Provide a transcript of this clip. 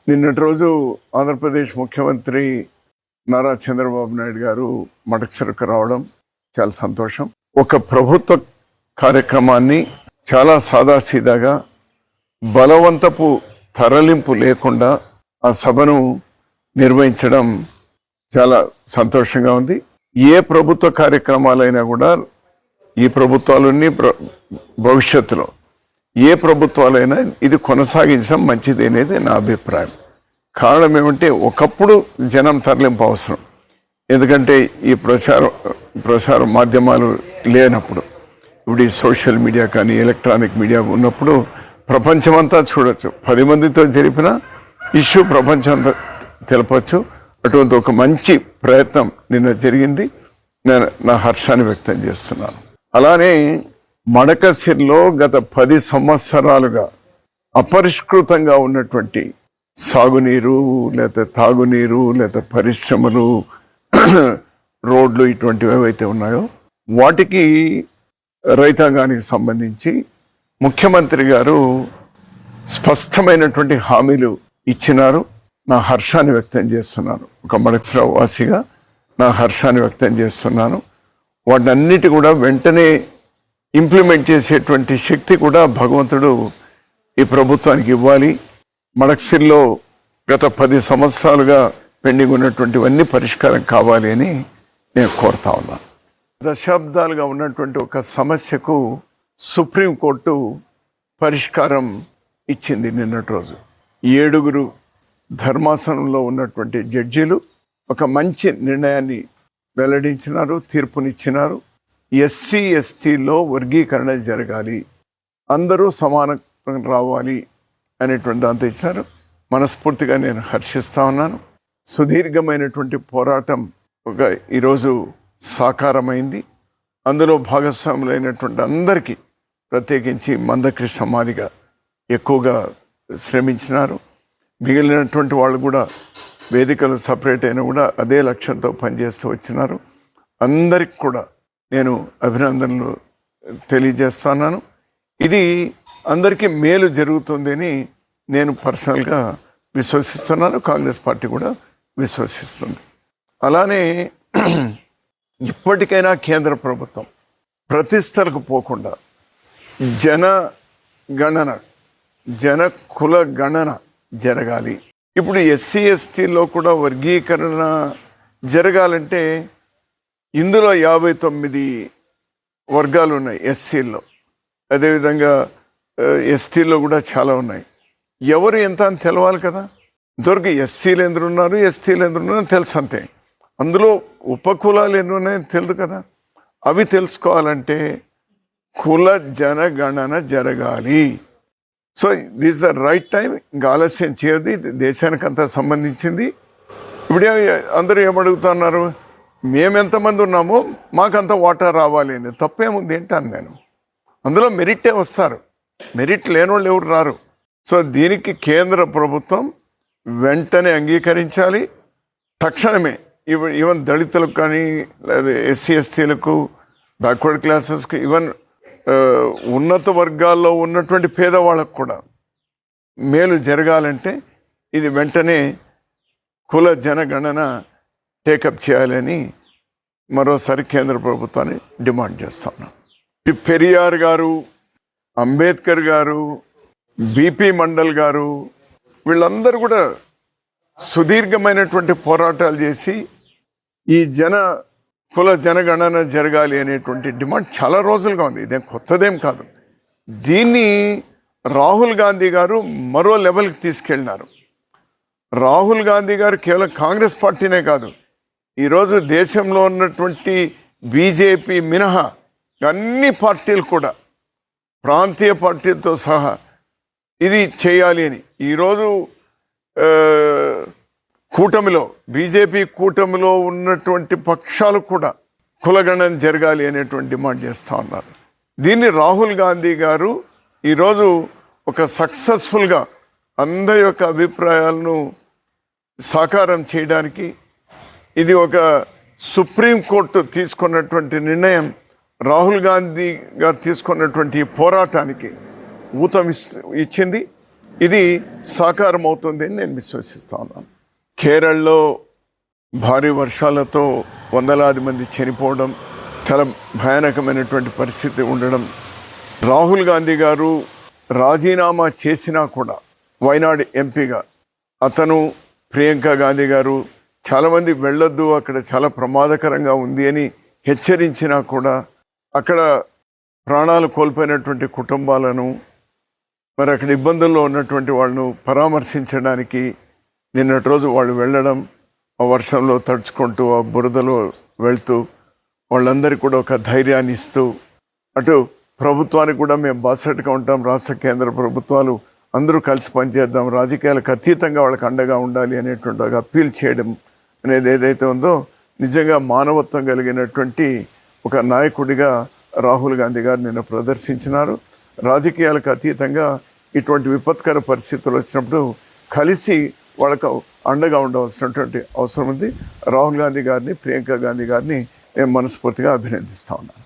నిన్నటి రోజు ఆంధ్రప్రదేశ్ ముఖ్యమంత్రి నారా చంద్రబాబు నాయుడు గారు మడకసిరకు రావడం చాలా సంతోషం. ఒక ప్రభుత్వ కార్యక్రమాన్ని చాలా సాదాసీదాగా బలవంతపు తరలింపు లేకుండా ఆ సభను నిర్వహించడం చాలా సంతోషంగా ఉంది. ఏ ప్రభుత్వ కార్యక్రమాలైనా కూడా ఈ ప్రభుత్వాలన్నీ భవిష్యత్తులో ఏ ప్రభుత్వాలైనా ఇది కొనసాగించడం మంచిది అనేది నా అభిప్రాయం. కారణం ఏమంటే ఒకప్పుడు జనం తరలింపు అవసరం, ఎందుకంటే ఈ ప్రసార మాధ్యమాలు లేనప్పుడు, ఇప్పుడు ఈ సోషల్ మీడియా కానీ ఎలక్ట్రానిక్ మీడియా ఉన్నప్పుడు ప్రపంచమంతా చూడొచ్చు. 10 మందితో జరిపిన ఇష్యూ ప్రపంచమంతా తెలపచ్చు. అటువంటి ఒక మంచి ప్రయత్నం నిన్న జరిగింది. నేను నా హర్షాన్ని వ్యక్తం చేస్తున్నాను. అలానే మడకసిరిలో గత 10 సంవత్సరాలుగా అపరిష్కృతంగా ఉన్నటువంటి సాగునీరు, లేదా తాగునీరు, లేదా పరిశ్రమలు, రోడ్లు, ఇటువంటివి ఏవైతే ఉన్నాయో వాటికి రైతాంగానికి సంబంధించి ముఖ్యమంత్రి గారు స్పష్టమైనటువంటి హామీలు ఇచ్చినారు. నా హర్షాన్ని వ్యక్తం చేస్తున్నాను. ఒక మడకసిర వాసిగా నా హర్షాన్ని వ్యక్తం చేస్తున్నాను. వాటన్నిటి కూడా వెంటనే ఇంప్లిమెంట్ చేసేటువంటి శక్తి కూడా భగవంతుడు ఈ ప్రభుత్వానికి ఇవ్వాలి. మడకసిరిలో గత 10 సంవత్సరాలుగా పెండింగ్ ఉన్నటువంటివన్నీ పరిష్కారం కావాలి అని నేను కోరుతా ఉన్నాను. దశాబ్దాలుగా ఉన్నటువంటి ఒక సమస్యకు సుప్రీంకోర్టు పరిష్కారం ఇచ్చింది నిన్నటి రోజు. 7 ధర్మాసనంలో ఉన్నటువంటి జడ్జీలు ఒక మంచి నిర్ణయాన్ని వెల్లడించినారు, తీర్పునిచ్చినారు. ఎస్సీ ఎస్టీలో వర్గీకరణ జరగాలి, అందరూ సమానం రావాలి అనేటువంటి దాంతో ఇచ్చారు. మనస్ఫూర్తిగా నేను హర్షిస్తా ఉన్నాను. సుదీర్ఘమైనటువంటి పోరాటం ఈరోజు సాకారమైంది. అందులో భాగస్వాములైనటువంటి అందరికీ, ప్రత్యేకించి మందకృష్ణ మాదిగ ఎక్కువగా శ్రమించినారు. మిగిలినటువంటి వాళ్ళు కూడా వేదికలు సపరేట్ అయినా కూడా అదే లక్ష్యంతో పనిచేస్తూ వచ్చినారు. అందరికి కూడా నేను అభినందనలు తెలియజేస్తున్నాను. ఇది అందరికీ మేలు జరుగుతుందని నేను పర్సనల్గా విశ్వసిస్తున్నాను. కాంగ్రెస్ పార్టీ కూడా విశ్వసిస్తుంది. అలానే ఇప్పటికైనా కేంద్ర ప్రభుత్వం ప్రతిష్టలకు పోకుండా జన కుల గణన జరగాలి. ఇప్పుడు ఎస్సీ ఎస్టీలో కూడా వర్గీకరణ జరగాలంటే ఇందులో 59 వర్గాలు ఉన్నాయి ఎస్సీల్లో, అదేవిధంగా ఎస్టీలో కూడా చాలా ఉన్నాయి. ఎవరు ఎంత అని తెలవాలి కదా. ఇంతవరకు ఎస్సీలు ఎందున్నారు, ఎస్టీలు ఎందున్నారో తెలుసు అంతే. అందులో ఉపకులాలు ఎన్ని ఉన్నాయని తెలియదు కదా. అవి తెలుసుకోవాలంటే కుల జనగణన జరగాలి. So this the right time. ఇంకా ఆలస్యం చేయదు. దేశానికి అంతా సంబంధించింది. ఇప్పుడు అందరూ ఏమడుగుతున్నారు, మేమెంతమంది ఉన్నామో మాకంత వాటా రావాలి అని. తప్పేముంది ఏంటాను నేను. అందులో మెరిట్టే వస్తారు, మెరిట్ లేని వాళ్ళు ఎవరు రారు. సో దీనికి కేంద్ర ప్రభుత్వం వెంటనే అంగీకరించాలి. తక్షణమే ఈవెన్ దళితులకు కానీ, లేదా ఎస్సీ ఎస్టీలకు, బ్యాక్వర్డ్ క్లాసెస్కి, ఈవెన్ ఉన్నత వర్గాల్లో ఉన్నటువంటి పేదవాళ్ళకు కూడా మేలు జరగాలంటే ఇది వెంటనే కుల జనగణన టేకప్ చేయాలని మరోసారి కేంద్ర ప్రభుత్వాన్ని డిమాండ్ చేస్తాను. పెరియార్ గారు, అంబేద్కర్ గారు, బిపి మండల్ గారు, వీళ్ళందరూ కూడా సుదీర్ఘమైనటువంటి పోరాటాలు చేసి ఈ కుల జనగణన జరగాలి అనేటువంటి డిమాండ్ చాలా రోజులుగా ఉంది. ఇదేం కొత్తదేం కాదు. దీన్ని రాహుల్ గాంధీ గారు మరో లెవెల్కి తీసుకెళ్ళినారు. రాహుల్ గాంధీ గారు కేవలం కాంగ్రెస్ పార్టీనే కాదు, ఈరోజు దేశంలో ఉన్నటువంటి బీజేపీ మినహా అన్ని పార్టీలు కూడా, ప్రాంతీయ పార్టీలతో సహా ఇది చేయాలి అని ఈరోజు కూటమిలో, బీజేపీ కూటమిలో ఉన్నటువంటి పక్షాలు కూడా కులగణన జరగాలి అనేటువంటి డిమాండ్ చేస్తూ ఉన్నారు. దీన్ని రాహుల్ గాంధీ గారు ఈరోజు ఒక సక్సెస్ఫుల్గా అందరి యొక్క అభిప్రాయాలను సాకారం చేయడానికి, ఇది ఒక సుప్రీంకోర్టు తీసుకున్నటువంటి నిర్ణయం, రాహుల్ గాంధీ గారు తీసుకున్నటువంటి పోరాటానికి ఊతం ఇచ్చింది. ఇది సాకారం అవుతుంది అని నేను విశ్వసిస్తా ఉన్నాను. కేరళలో భారీ వర్షాలతో వందలాది మంది చనిపోవడం, చాలా భయానకమైనటువంటి పరిస్థితి ఉండడం, రాహుల్ గాంధీ గారు రాజీనామా చేసినా కూడా వైనాడు ఎంపీగా అతను, ప్రియాంక గాంధీ గారు చాలామంది వెళ్ళొద్దు, అక్కడ చాలా ప్రమాదకరంగా ఉంది అని హెచ్చరించినా కూడా అక్కడ ప్రాణాలు కోల్పోయినటువంటి కుటుంబాలను, మరి అక్కడ ఇబ్బందుల్లో ఉన్నటువంటి వాళ్ళను పరామర్శించడానికి నిన్నటి రోజు వాళ్ళు వెళ్ళడం, ఆ వర్షంలో తడుచుకుంటూ ఆ బురదలో వెళ్తూ వాళ్ళందరికీ కూడా ఒక ధైర్యాన్ని ఇస్తూ, అటు ప్రభుత్వానికి కూడా మేము బాసటగా ఉంటాం, రాష్ట్ర కేంద్ర ప్రభుత్వాలు అందరూ కలిసి పనిచేద్దాం, రాజకీయాలకు అతీతంగా వాళ్ళకి అండగా ఉండాలి అనేటువంటి ఒక అప్పీల్ చేయడం అనేది ఏదైతే ఉందో నిజంగా మానవత్వం కలిగినటువంటి ఒక నాయకుడిగా రాహుల్ గాంధీ గారు నిన్న ప్రదర్శించినారు. రాజకీయాలకు అతీతంగా ఇటువంటి విపత్కర పరిస్థితులు వచ్చినప్పుడు కలిసి వాళ్ళకు అండగా ఉండవలసినటువంటి అవసరం ఉంది. రాహుల్ గాంధీ గారిని, ప్రియాంక గాంధీ గారిని నేను మనస్ఫూర్తిగా అభినందిస్తా ఉన్నాను.